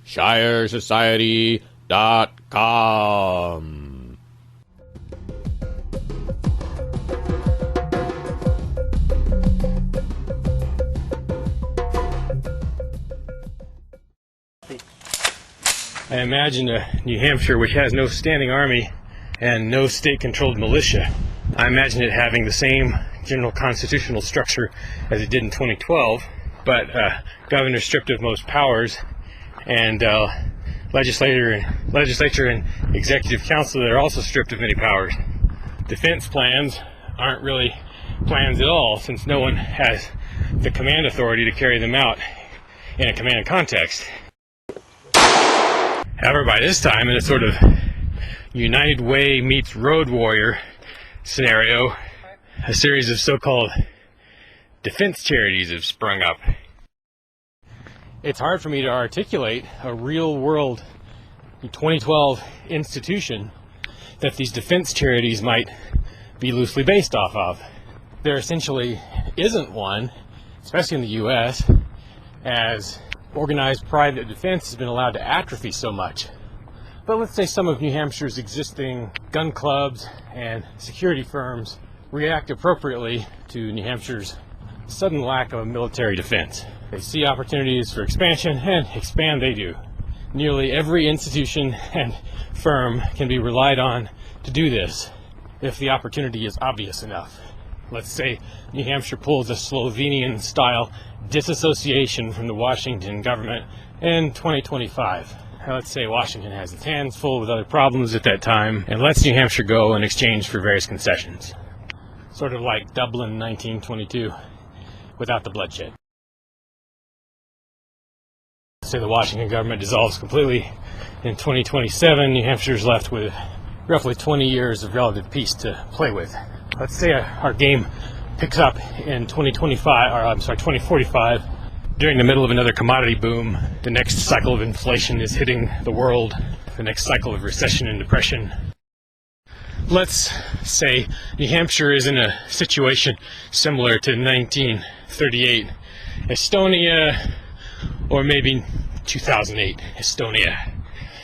shiresociety.com. I imagine New Hampshire, which has no standing army and no state-controlled militia, I imagine it having the same general constitutional structure as it did in 2012, but governor stripped of most powers, and legislature and executive council that are also stripped of many powers. Defense plans aren't really plans at all, since no one has the command authority to carry them out in a command context. However, by this time, in a sort of United Way meets Road Warrior scenario, a series of so-called defense charities have sprung up. It's hard for me to articulate a real-world 2012 institution that these defense charities might be loosely based off of. There essentially isn't one, especially in the U.S., as organized private defense has been allowed to atrophy so much. But let's say some of New Hampshire's existing gun clubs and security firms react appropriately to New Hampshire's sudden lack of a military defense. They see opportunities for expansion, and expand they do. Nearly every institution and firm can be relied on to do this if the opportunity is obvious enough. Let's say New Hampshire pulls a Slovenian-style disassociation from the Washington government in 2025. Let's say Washington has its hands full with other problems at that time and lets New Hampshire go in exchange for various concessions. Sort of like Dublin 1922, without the bloodshed. Let's say the Washington government dissolves completely in 2027. New Hampshire's left with roughly 20 years of relative peace to play with. Let's say our game picks up in 2045, during the middle of another commodity boom. The next cycle of inflation is hitting the world, the next cycle of recession and depression. Let's say New Hampshire is in a situation similar to 1938 Estonia, or maybe 2008 Estonia.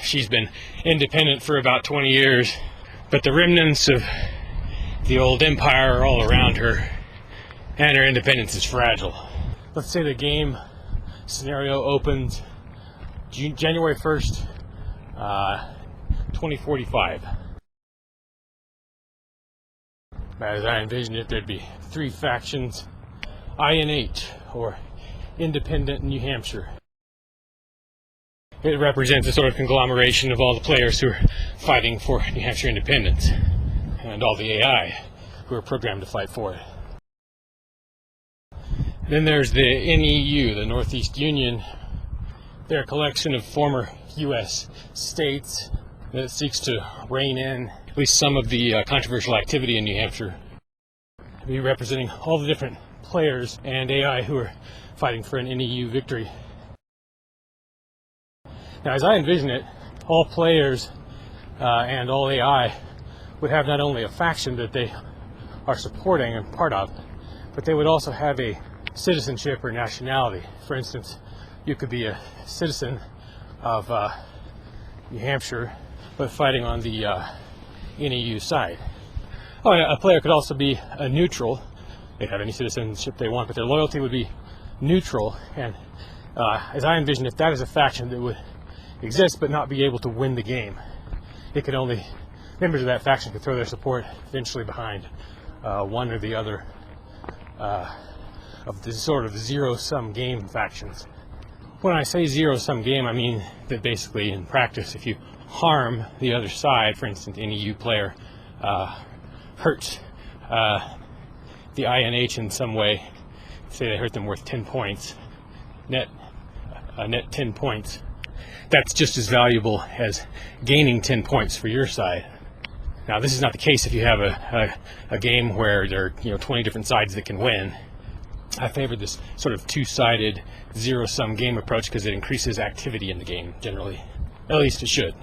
She's been independent for about 20 years, but the remnants of the old empire are all around her, and her independence is fragile. Let's say the game scenario opens January 1st, 2045. As I envision it, there'd be three factions: INH, or Independent New Hampshire. It represents a sort of conglomeration of all the players who are fighting for New Hampshire independence, and all the AI who are programmed to fight for it. Then there's the NEU, the Northeast Union. They're a collection of former U.S. states that seeks to rein in at least some of the controversial activity in New Hampshire. Be representing all the different players and AI who are fighting for an NEU victory. Now, as I envision it, all players and all AI would have not only a faction that they are supporting and part of, but they would also have a citizenship or nationality. For instance, you could be a citizen of New Hampshire, but fighting on the NEU side. Oh, and a player could also be a neutral. They'd have any citizenship they want, but their loyalty would be neutral. And as I envision it, that is a faction that would exist but not be able to win the game. It could only, members of that faction could throw their support eventually behind one or the other of the sort of zero-sum game factions. When I say zero-sum game, I mean that basically in practice, if you harm the other side, for instance, any EU player hurts the INH in some way, say they hurt them worth 10 points, net 10 points, that's just as valuable as gaining 10 points for your side. Now, this is not the case if you have a game where there are 20 different sides that can win. I favor this sort of two-sided zero-sum game approach because it increases activity in the game generally. At least it should.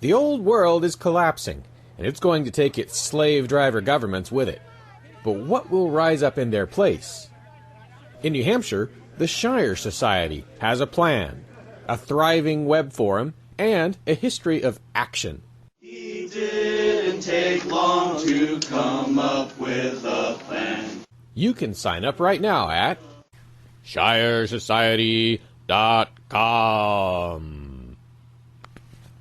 The old world is collapsing, and it's going to take its slave driver governments with it. But what will rise up in their place? In New Hampshire, the Shire Society has a plan, a thriving web forum, and a history of action. It didn't take long to come up with a plan. You can sign up right now at shiresociety.com.